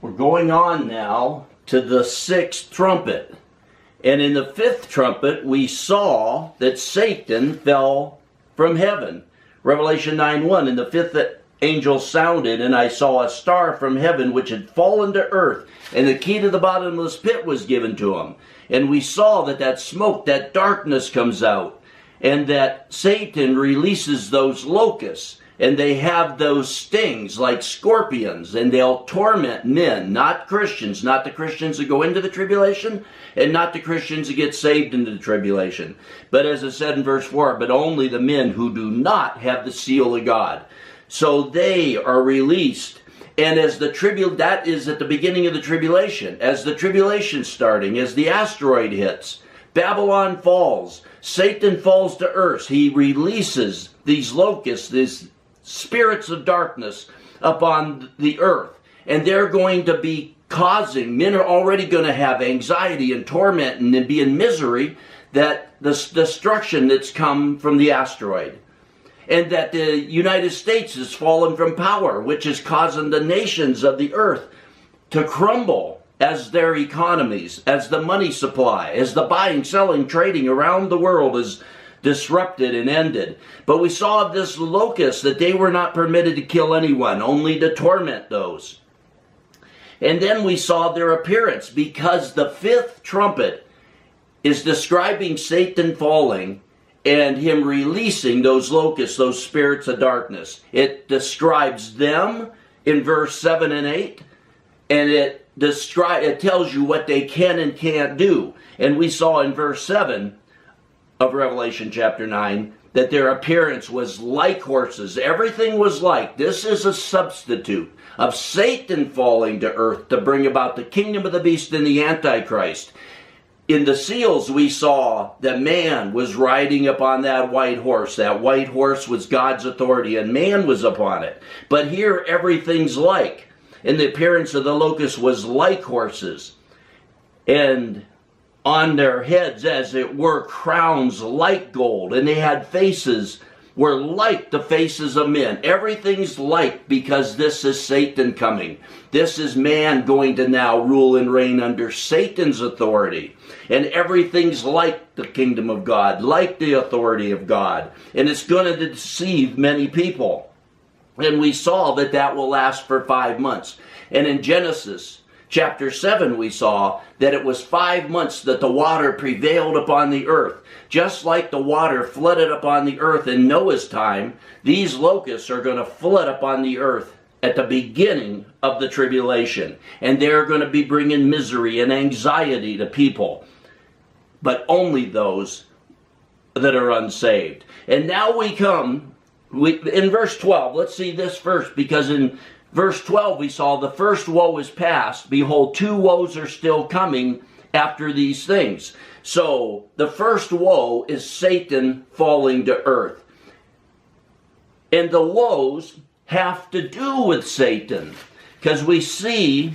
We're going on now to the sixth trumpet. And in the fifth trumpet, we saw that Satan fell from heaven. Revelation 9:1, and the fifth angel sounded, and I saw a star from heaven which had fallen to earth, and the key to the bottomless pit was given to him. And we saw that smoke, that darkness comes out, and that Satan releases those locusts. And they have those stings like scorpions, and they'll torment men, not Christians, not the Christians that go into the tribulation, and not the Christians that get saved into the tribulation. But as it said in verse 4, but only the men who do not have the seal of God. So they are released. And as that is at the beginning of the tribulation. As the tribulation's starting, as the asteroid hits, Babylon falls, Satan falls to earth. He releases these locusts, these spirits of darkness upon the earth. And they're going to be men are already going to have anxiety and torment and be in misery that the destruction that's come from the asteroid. And that the United States has fallen from power, which is causing the nations of the earth to crumble as their economies, as the money supply, as the buying, selling, trading around the world is disrupted and ended. But we saw this locust that they were not permitted to kill anyone, only to torment those. And then we saw their appearance, because the fifth trumpet is describing Satan falling and him releasing those locusts, those spirits of darkness. It describes them in verse 7 and 8, and it tells you what they can and can't do. And we saw in verse 7 of Revelation chapter 9 that their appearance was like horses. Everything was like. This is a substitute of Satan falling to earth to bring about the kingdom of the beast and the Antichrist. In the seals, we saw that man was riding upon that white horse. That white horse was God's authority, and man was upon it. But here, everything's like. And the appearance of the locusts was like horses. And on their heads, as it were, crowns like gold. And they had faces were like the faces of men. Everything's like, because this is Satan coming. This is man going to now rule and reign under Satan's authority. And everything's like the kingdom of God, like the authority of God. And it's going to deceive many people. And we saw that will last for 5 months. And in Genesis chapter 7, we saw that it was 5 months that the water prevailed upon the earth. Just like the water flooded upon the earth in Noah's time, these locusts are going to flood upon the earth at the beginning of the tribulation. And they're going to be bringing misery and anxiety to people. But only those that are unsaved. And now we come, in verse 12, let's see this first, because in verse 12 we saw the first woe is past. Behold, 2 woes are still coming after these things. So the first woe is Satan falling to earth. And the woes have to do with Satan, because we see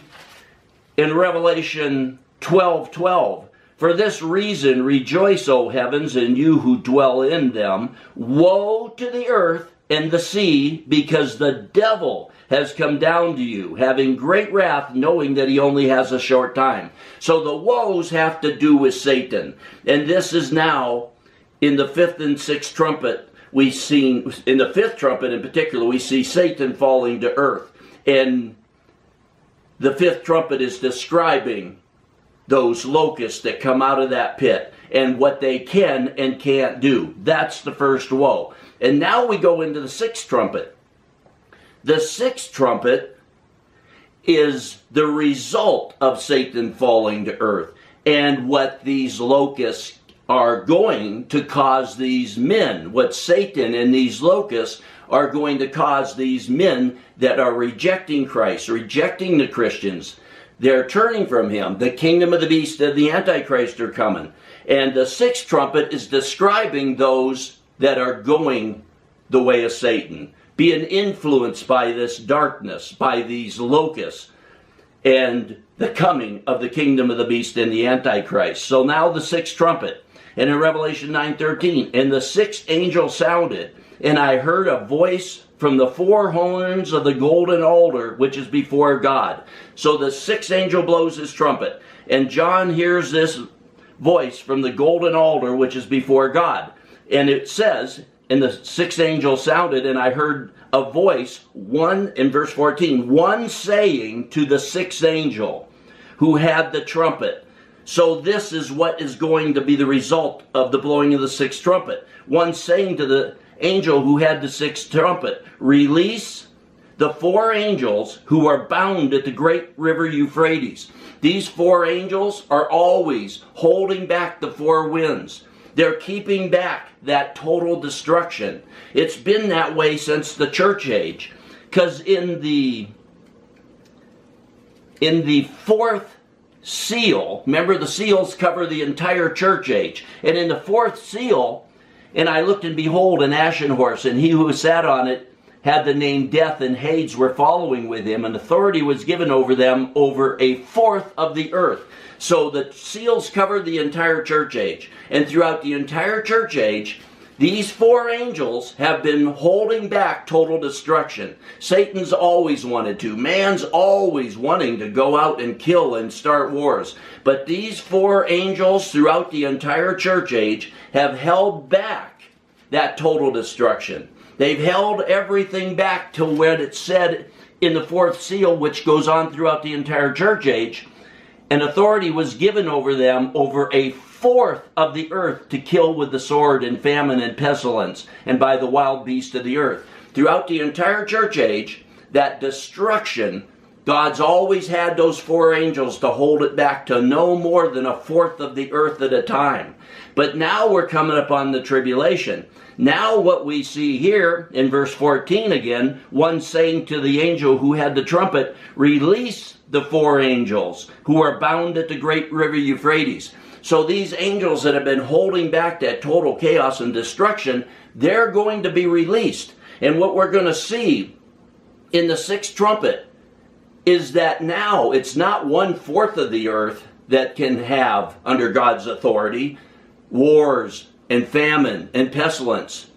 in Revelation 12:12, for this reason rejoice, O heavens, and you who dwell in them. Woe to the earth and the sea, because the devil has come down to you, having great wrath, knowing that he only has a short time. So the woes have to do with Satan. And this is now in the 5th and 6th trumpet. We see, in the 5th trumpet in particular, we see Satan falling to earth. And the 5th trumpet is describing those locusts that come out of that pit and what they can and can't do. That's the first woe. And now we go into the 6th trumpet. The 6th trumpet is the result of Satan falling to earth, and what these locusts are going to cause these men, what Satan and these locusts are going to cause these men that are rejecting Christ, rejecting the Christians. They're turning from him. The kingdom of the beast and the Antichrist are coming. And the 6th trumpet is describing those that are going the way of Satan, being influenced by this darkness, by these locusts, and the coming of the kingdom of the beast and the Antichrist. So now the 6th trumpet. And in Revelation 9:13, and the 6th angel sounded, and I heard a voice from the four horns of the golden altar which is before God. So the sixth angel blows his trumpet, and John hears this voice from the golden altar which is before God. And it says, and the sixth angel sounded, and I heard a voice, one in verse 14, one saying to the sixth angel who had the trumpet. So this is what is going to be the result of the blowing of the sixth trumpet. One saying to the angel who had the sixth trumpet, release the four angels who are bound at the great river Euphrates. These four angels are always holding back the four winds. They're keeping back that total destruction. It's been that way since the church age. Because in the fourth seal, remember the seals cover the entire church age. And in the fourth seal, and I looked and behold an ashen horse, and he who sat on it had the name Death, and Hades were following with him, and authority was given over them over a fourth of the earth. So the seals covered the entire church age. And throughout the entire church age, these four angels have been holding back total destruction. Satan's always wanted to. Man's always wanting to go out and kill and start wars. But these four angels throughout the entire church age have held back that total destruction. They've held everything back to what it said in the fourth seal, which goes on throughout the entire church age. And authority was given over them over a fourth of the earth to kill with the sword and famine and pestilence and by the wild beast of the earth. Throughout the entire church age, that destruction, God's always had those four angels to hold it back to no more than a fourth of the earth at a time. But now we're coming upon the tribulation. Now what we see here in verse 14 again, one saying to the angel who had the trumpet, release the four angels who are bound at the great river Euphrates. So these angels that have been holding back that total chaos and destruction, they're going to be released. And what we're going to see in the sixth trumpet is that now it's not 1/4 of the earth that can have, under God's authority, wars and famine and pestilence.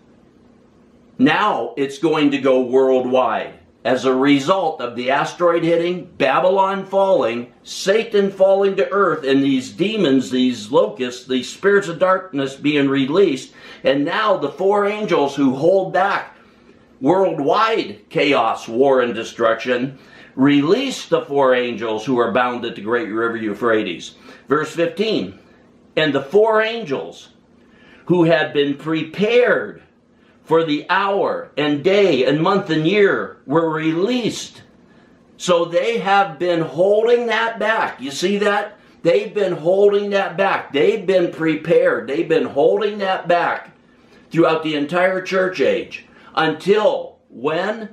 Now it's going to go worldwide. As a result of the asteroid hitting, Babylon falling, Satan falling to earth, and these demons, these locusts, these spirits of darkness being released, and now the four angels who hold back worldwide chaos, war, and destruction, release the four angels who are bound at the great river Euphrates. Verse 15, and the four angels who had been prepared for the hour and day and month and year were released. So they have been holding that back. You see that? They've been holding that back. They've been prepared. They've been holding that back throughout the entire church age. Until when?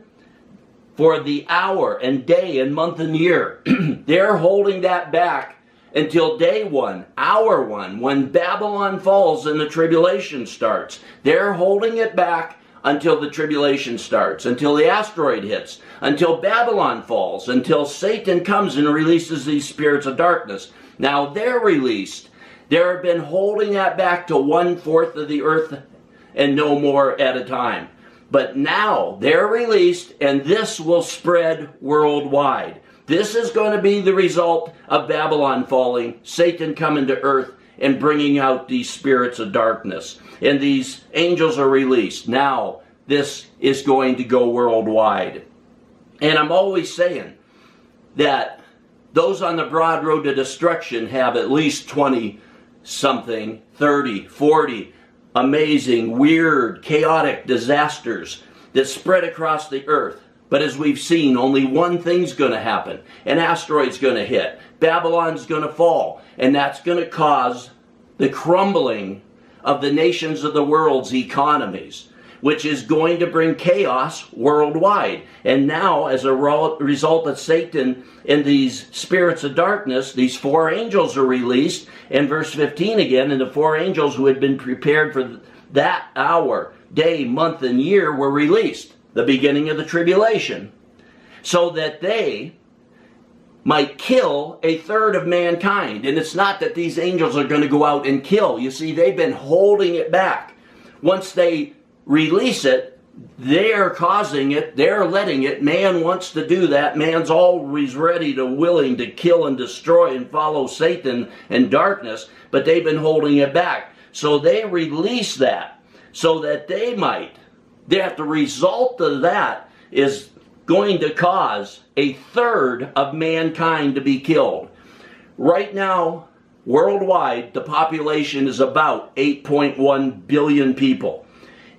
For the hour and day and month and year. They're holding that back until day one, hour one, when Babylon falls and the tribulation starts. They're holding it back until the tribulation starts, until the asteroid hits, until Babylon falls, until Satan comes and releases these spirits of darkness. Now they're released. They've been holding that back to 1/4 of the earth and no more at a time. But now they're released, and this will spread worldwide. This is going to be the result of Babylon falling, Satan coming to earth and bringing out these spirits of darkness. And these angels are released. Now, this is going to go worldwide. And I'm always saying that those on the broad road to destruction have at least 20-something, 30, 40 amazing, weird, chaotic disasters that spread across the earth. But as we've seen, only one thing's going to happen. An asteroid's going to hit. Babylon's going to fall. And that's going to cause the crumbling of the nations of the world's economies, which is going to bring chaos worldwide. And now, as a result of Satan and these spirits of darkness, these four angels are released. In verse 15 again, and the four angels who had been prepared for that hour, day, month, and year were released. The beginning of the tribulation, so that they might kill a third of mankind. And it's not that these angels are going to go out and kill. You see, they've been holding it back. Once they release it, They are causing it. They're letting it. Man wants to do that. Man's always ready to, willing to kill and destroy and follow Satan and darkness, but they've been holding it back. So they release that so that they might. The result of that is going to cause a third of mankind to be killed. Right now, worldwide, the population is about 8.1 billion people.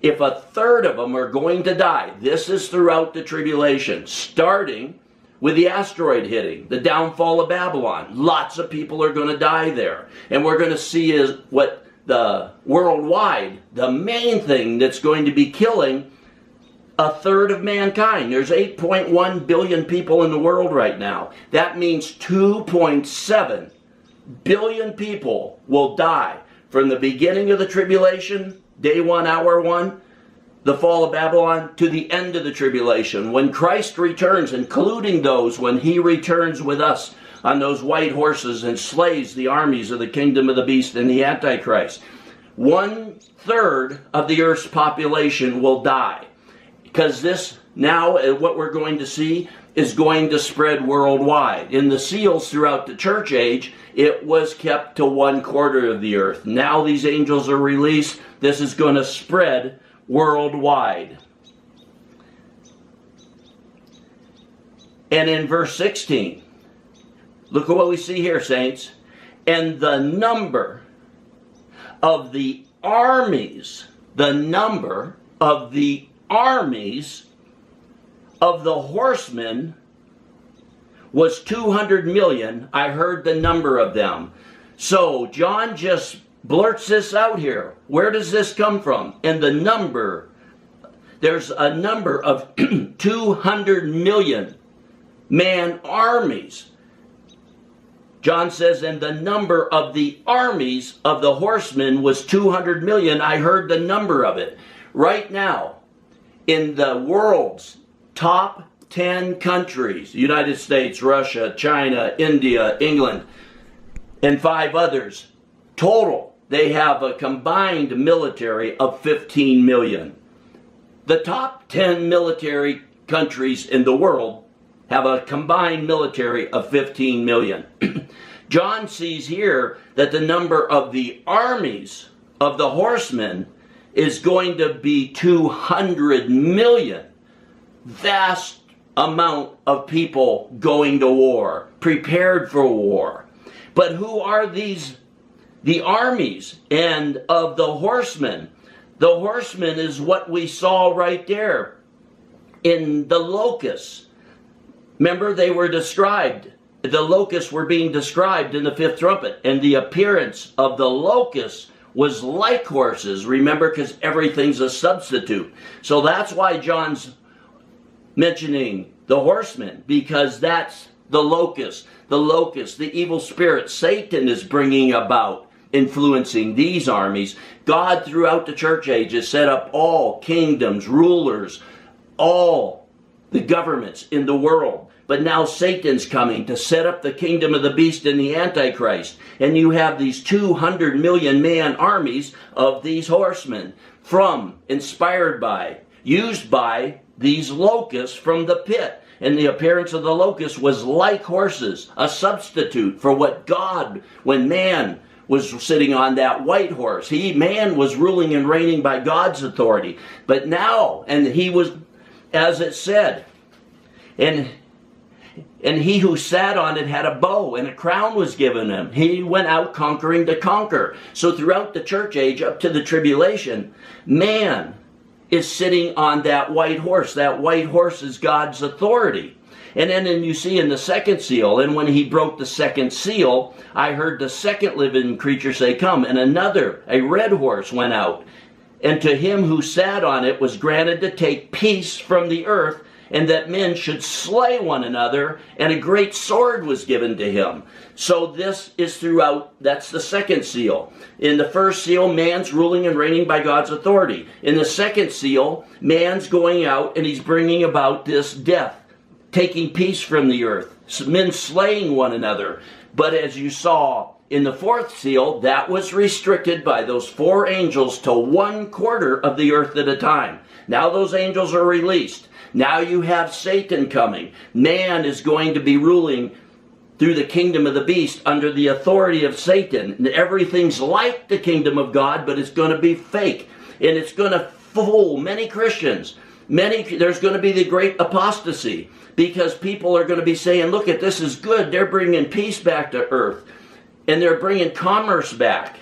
If a third of them are going to die, this is throughout the tribulation, starting with the asteroid hitting, the downfall of Babylon. Lots of people are going to die there. And we're going to see is what the worldwide, the main thing that's going to be killing a third of mankind. There's 8.1 billion people in the world right now. That means 2.7 billion people will die from the beginning of the tribulation, day 1, hour 1, the fall of Babylon, to the end of the tribulation, when Christ returns, including those when he returns with us on those white horses and slays the armies of the kingdom of the beast and the Antichrist. 1/3 of the earth's population will die. Because this now, what we're going to see, is going to spread worldwide. In the seals throughout the church age, it was kept to 1/4 of the earth. Now these angels are released. This is going to spread worldwide. And in verse 16, look at what we see here, saints. And the number of the armies, of the horsemen was 200 million. I heard the number of them. So John just blurts this out here. Where does this come from? And the number, there's a number of 200 million man armies. John says, and the number of the armies of the horsemen was 200 million. I heard the number of it. Right now, in the world's top 10 countries, United States, Russia, China, India, England, and 5 others, total, they have a combined military of 15 million. The top 10 military countries in the world have a combined military of 15 million. John sees here that the number of the armies of the horsemen is going to be 200 million. Vast amount of people going to war, prepared for war. But who are these? The armies and of the horsemen. The horsemen is what we saw right there in the locusts. Remember, they were described. The locusts were being described in the 5th trumpet. And the appearance of the locusts was like horses. Remember, because everything's a substitute. So that's why John's mentioning the horsemen, because that's the locust. The locust, the evil spirit Satan is bringing about, influencing these armies. God throughout the church ages set up all kingdoms, rulers, all the governments in the world. But now Satan's coming to set up the kingdom of the beast and the Antichrist. And you have these 200 million man armies of these horsemen, inspired by, used by these locusts from the pit. And the appearance of the locust was like horses, a substitute for what God, when man was sitting on that white horse. Man was ruling and reigning by God's authority. But now, and he was, as it said, and he who sat on it had a bow, and a crown was given him. He went out conquering to conquer. So throughout the church age, up to the tribulation, man is sitting on that white horse. That white horse is God's authority. And then you see in the 2nd seal, and when he broke the 2nd seal, I heard the 2nd living creature say, come. And another, a red horse, went out. And to him who sat on it was granted to take peace from the earth, and that men should slay one another, and a great sword was given to him. So this is throughout, that's the 2nd seal. In the 1st seal, man's ruling and reigning by God's authority. In the 2nd seal, man's going out and he's bringing about this death, taking peace from the earth, men slaying one another. But as you saw in the fourth seal, that was restricted by those 4 angels to 1/4 of the earth at a time. Now those angels are released. Now you have Satan coming. Man is going to be ruling through the kingdom of the beast under the authority of Satan. And everything's like the kingdom of God, but it's going to be fake. And it's going to fool many Christians. There's going to be the great apostasy, because people are going to be saying, look, this is good. They're bringing peace back to earth. And they're bringing commerce back.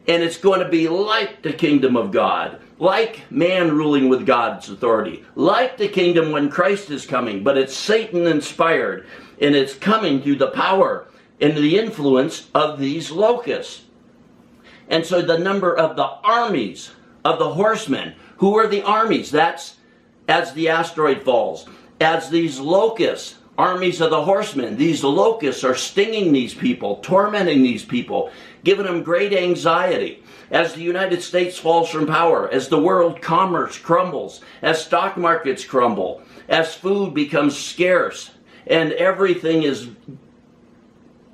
And it's going to be like the kingdom of God, like man ruling with God's authority, like the kingdom when Christ is coming, but it's Satan inspired, and it's coming through the power and the influence of these locusts. And so the number of the armies of the horsemen, who are the armies? That's as the asteroid falls, as these locusts, armies of the horsemen, these locusts are stinging these people, tormenting these people, giving them great anxiety. As the United States falls from power, as the world commerce crumbles, as stock markets crumble, as food becomes scarce, and everything is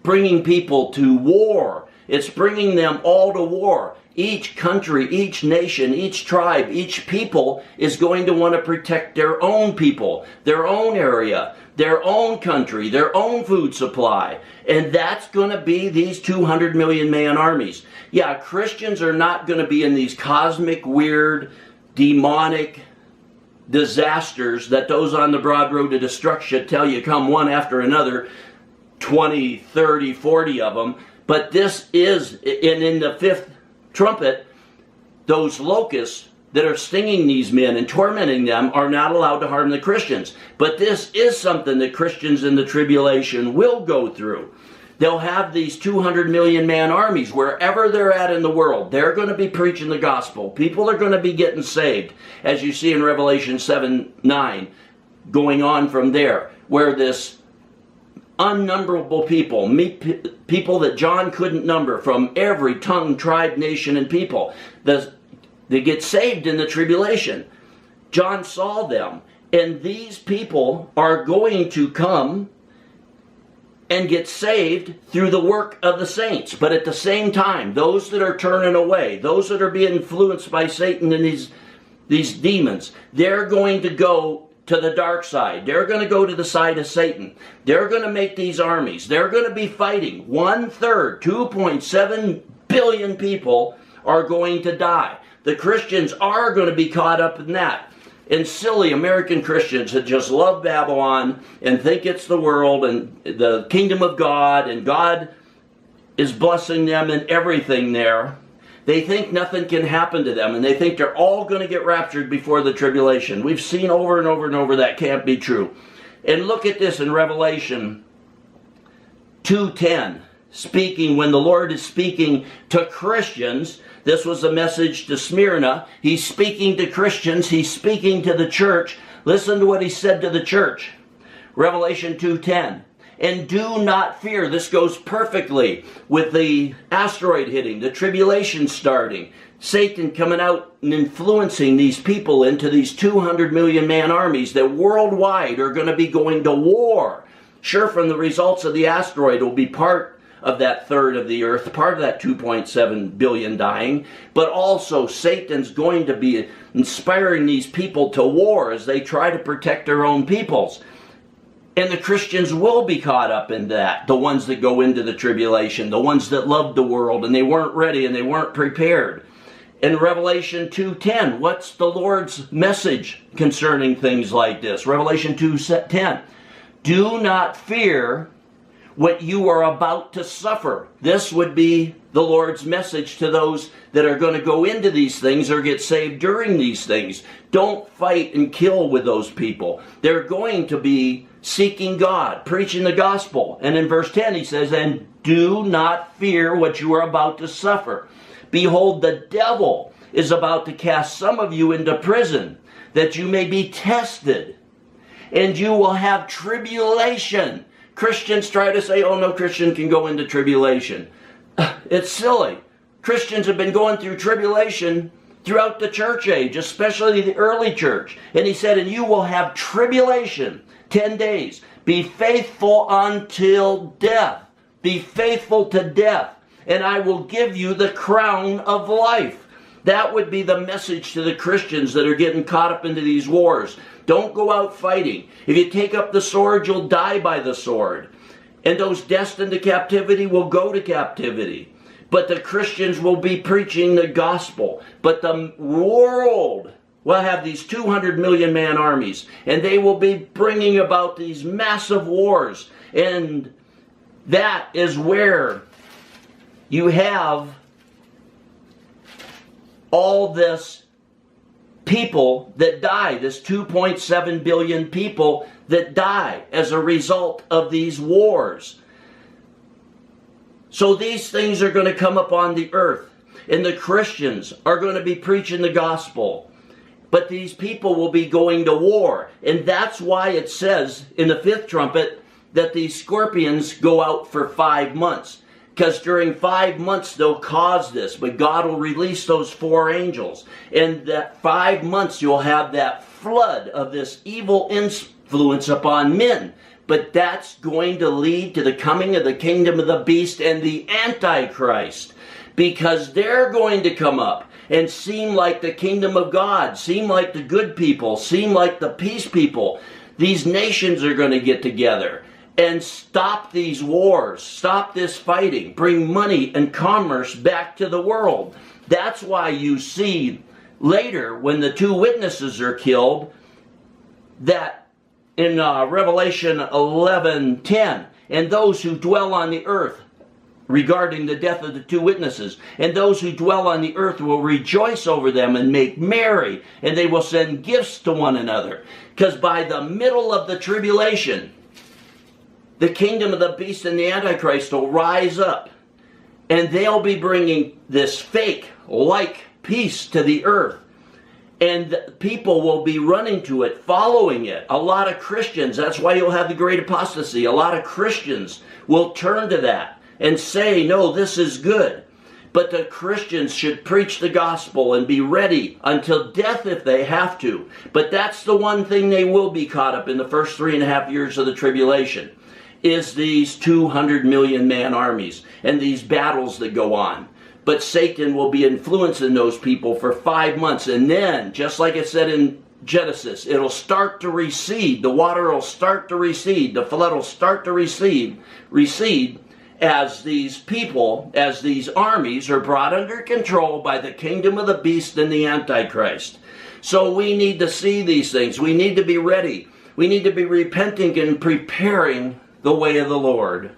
bringing people to war. It's bringing them all to war. Each country, each nation, each tribe, each people is going to want to protect their own people, their own area, their own country, their own food supply. And that's going to be these 200 million man armies. Yeah, Christians are not going to be in these cosmic, weird, demonic disasters that those on the broad road to destruction tell you come one after another, 20, 30, 40 of them. But this is, and in the fifth trumpet, those locusts that are stinging these men and tormenting them are not allowed to harm the Christians. But this is something that Christians in the tribulation will go through. They'll have these 200 million man armies wherever they're at in the world. They're going to be preaching the gospel. People are going to be getting saved, as you see in Revelation 7:9, going on from there, where this unnumberable people, people that John couldn't number from every tongue, tribe, nation, and people, they get saved in the tribulation. John saw them, and these people are going to come and get saved through the work of the saints. But at the same time, those that are turning away, those that are being influenced by Satan and these demons, they're going to go to the dark side. They're going to go to the side of Satan. They're going to make these armies. They're going to be fighting. 1/3, 2.7 billion people are going to die. The Christians are going to be caught up in that. And silly American Christians that just love Babylon and think it's the world and the kingdom of God, and God is blessing them and everything there. They think nothing can happen to them, and they think they're all going to get raptured before the tribulation. We've seen over and over and over that can't be true. And look at this in Revelation 2:10, speaking, when the Lord is speaking to Christians. This was a message to Smyrna. He's speaking to Christians. He's speaking to the church. Listen to what he said to the church. Revelation 2:10. And do not fear. This goes perfectly with the asteroid hitting, the tribulation starting, Satan coming out and influencing these people into these 200 million man armies that worldwide are going to be going to war. Sure, from the results of the asteroid will be part of that third of the earth, part of that 2.7 billion dying, but also Satan's going to be inspiring these people to war as they try to protect their own peoples. And the Christians will be caught up in that, the ones that go into the tribulation, the ones that loved the world and they weren't ready and they weren't prepared. In Revelation 2:10, what's the Lord's message concerning things like this? Revelation 2:10, do not fear what you are about to suffer. This would be the Lord's message to those that are going to go into these things or get saved during these things. Don't fight and kill with those people. They're going to be seeking God, preaching the gospel. And in verse 10 he says, and do not fear what you are about to suffer. Behold, the devil is about to cast some of you into prison, that you may be tested, and you will have tribulation. Christians try to say, oh, no Christian can go into tribulation. It's silly. Christians have been going through tribulation throughout the church age, especially the early church. And he said, and you will have tribulation 10 days. Be faithful until death. Be faithful to death. and I will give you the crown of life. That would be the message to the Christians that are getting caught up into these wars. Don't go out fighting. If you take up the sword, you'll die by the sword. And those destined to captivity will go to captivity. But the Christians will be preaching the gospel. But the world will have these 200 million man armies. And they will be bringing about these massive wars. And that is where you have all this people that die, this 2.7 billion people that die as a result of these wars. So these things are going to come upon the earth, and the Christians are going to be preaching the gospel. But these people will be going to war, and that's why it says in the 5th trumpet that these scorpions go out for 5 months. Because during 5 months they'll cause this, but God will release those 4 angels. And that 5 months you'll have that flood of this evil influence upon men. But that's going to lead to the coming of the kingdom of the beast and the Antichrist. Because they're going to come up and seem like the kingdom of God, seem like the good people, seem like the peace people. These nations are going to get together and stop these wars, stop this fighting, bring money and commerce back to the world. That's why you see later when the 2 witnesses are killed, that in Revelation 11:10, and those who dwell on the earth, regarding the death of the 2 witnesses, and those who dwell on the earth will rejoice over them and make merry, and they will send gifts to one another. Because by the middle of the tribulation, the kingdom of the beast and the Antichrist will rise up, and they'll be bringing this fake like peace to the earth, and people will be running to it, following it. A lot of Christians, that's why you'll have the great apostasy, a lot of Christians will turn to that and say, no, this is good. But the Christians should preach the gospel and be ready until death if they have to. But that's the one thing they will be caught up in the first 3.5 years of the tribulation, is these 200 million man armies and these battles that go on. But Satan will be influencing those people for 5 months, and then, just like it said in Genesis, it'll start to recede. The water will start to recede. The flood will start to recede as these people, as these armies are brought under control by the kingdom of the beast and the Antichrist. So we need to see these things. We need to be ready. We need to be repenting and preparing the way of the Lord.